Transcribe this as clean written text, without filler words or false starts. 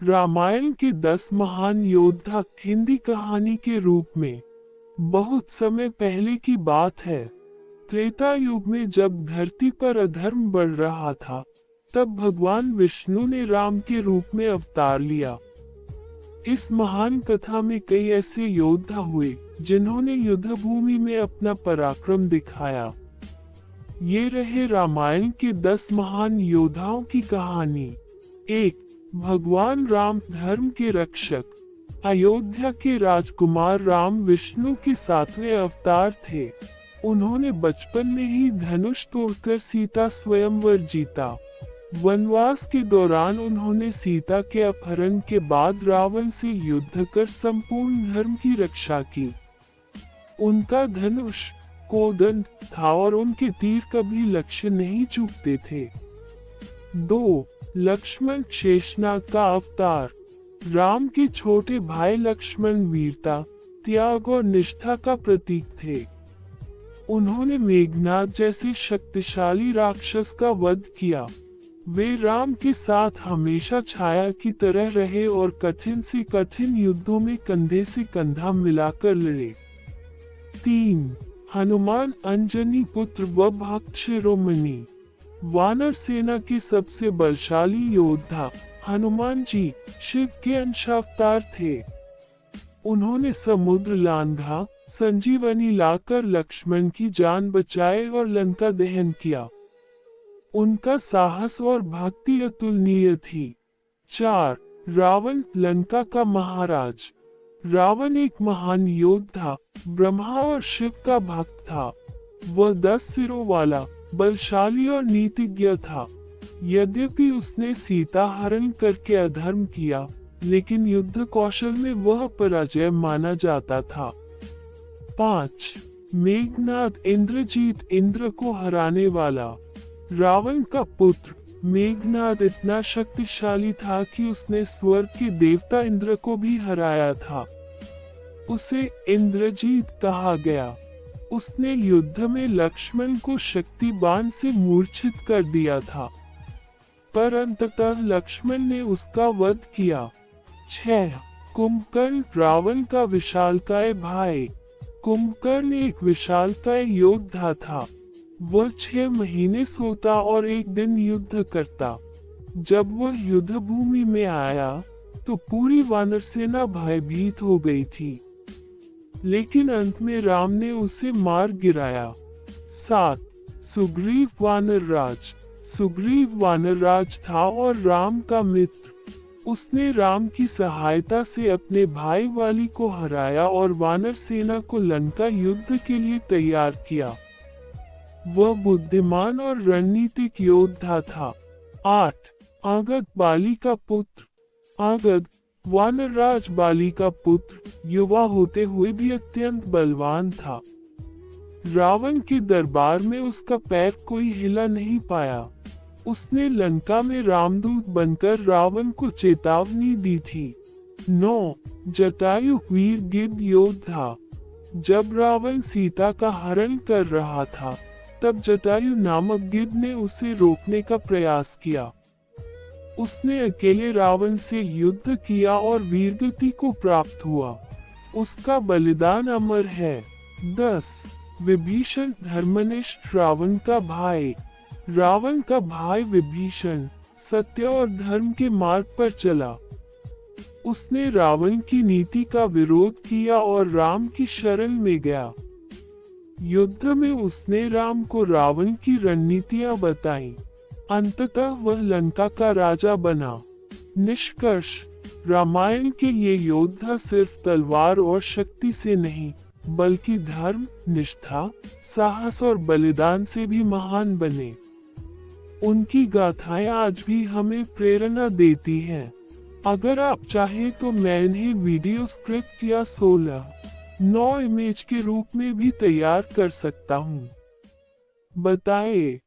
रामायण के 10 महान योद्धा हिंदी कहानी के रूप में। बहुत समय पहले की बात है। त्रेता युग में जब धरती पर अधर्म बढ़ रहा था, तब भगवान विष्णु ने राम के रूप में अवतार लिया। इस महान कथा में कई ऐसे योद्धा हुए जिन्होंने युद्ध भूमि में अपना पराक्रम दिखाया। ये रहे रामायण के 10 महान योद्धाओं की कहानी। 1. भगवान राम, धर्म के रक्षक। अयोध्या के राजकुमार राम विष्णु के 7वें अवतार थे। उन्होंने बचपन में ही धनुष तोड़कर सीता स्वयंवर जीता। वनवास के दौरान उन्होंने सीता के अपहरण के बाद रावण से युद्ध कर संपूर्ण धर्म की रक्षा की। उनका धनुष कोदंड था और उनके तीर कभी लक्ष्य नहीं चूकते थे। 2. लक्ष्मण, शेषनाग का अवतार। राम के छोटे भाई लक्ष्मण वीरता, त्याग और निष्ठा का प्रतीक थे। उन्होंने मेघनाद जैसे शक्तिशाली राक्षस का वध किया। वे राम के साथ हमेशा छाया की तरह रहे और कठिन से कठिन युद्धों में कंधे से कंधा मिलाकर लड़े। 3. हनुमान, अंजनी पुत्र व भक्त शिरोमणि। वानर सेना के सबसे बलशाली योद्धा हनुमान जी शिव के अंशावतार थे। उन्होंने समुद्र लांघा, संजीवनी लाकर लक्ष्मण की जान बचाए और लंका दहन किया। उनका साहस और भक्ति अतुलनीय थी। 4. रावण, लंका का महाराज। रावण एक महान योद्धा, ब्रह्मा और शिव का भक्त था। वह 10 सिरों वाला, बलशाली और नीतिज्ञ था। यद्यपि उसने सीता हरण करके अधर्म किया, लेकिन युद्ध कौशल में वह पराजय माना जाता था। 5. मेघनाद, इंद्रजीत, इंद्र को हराने वाला। रावण का पुत्र मेघनाद इतना शक्तिशाली था कि उसने स्वर्ग के देवता इंद्र को भी हराया था। उसे इंद्रजीत कहा गया। उसने युद्ध में लक्ष्मण को शक्ति बाण से मूर्छित कर दिया था, पर अंततः लक्ष्मण ने उसका वध किया। 6. कुंभकर्ण, रावण का विशालकाय भाई। कुंभकर्ण एक विशालकाय योद्धा था। वह 6 महीने सोता और एक दिन युद्ध करता। जब वह युद्ध भूमि में आया, तो पूरी वानर सेना भयभीत हो गई थी, लेकिन अंत में राम ने उसे मार गिराया। 7. सुग्रीव, वानर राज। सुग्रीव वानर राज था और राम का मित्र। उसने राम की सहायता से अपने भाई वाली को हराया और वानर सेना को लंका युद्ध के लिए तैयार किया। वह बुद्धिमान और रणनीतिक योद्धा था। 8. अंगद, बाली का पुत्र। अंगद वानर राज बाली का पुत्र, युवा होते हुए भी अत्यंत बलवान था। रावण के दरबार में उसका पैर कोई हिला नहीं पाया। उसने लंका में रामदूत बनकर रावण को चेतावनी दी थी। 9. जटायु, वीर गिद्ध योद्धा। जब रावण सीता का हरण कर रहा था, तब जटायु नामक गिद्ध ने उसे रोकने का प्रयास किया। उसने अकेले रावण से युद्ध किया और वीरगति को प्राप्त हुआ। उसका बलिदान अमर है। 10. विभीषण, धर्मनिष्ठ, रावण का भाई। रावण का भाई विभीषण सत्य और धर्म के मार्ग पर चला। उसने रावण की नीति का विरोध किया और राम की शरण में गया। युद्ध में उसने राम को रावण की रणनीतियां बताई। अंततः वह लंका का राजा बना। निष्कर्ष, रामायण के ये योद्धा सिर्फ तलवार और शक्ति से नहीं, बल्कि धर्म, निष्ठा, साहस और बलिदान से भी महान बने। उनकी गाथाएं आज भी हमें प्रेरणा देती हैं। अगर आप चाहें तो मैं इन्हें वीडियो स्क्रिप्ट या 16:9 इमेज के रूप में भी तैयार कर सकता हूँ। बताएं।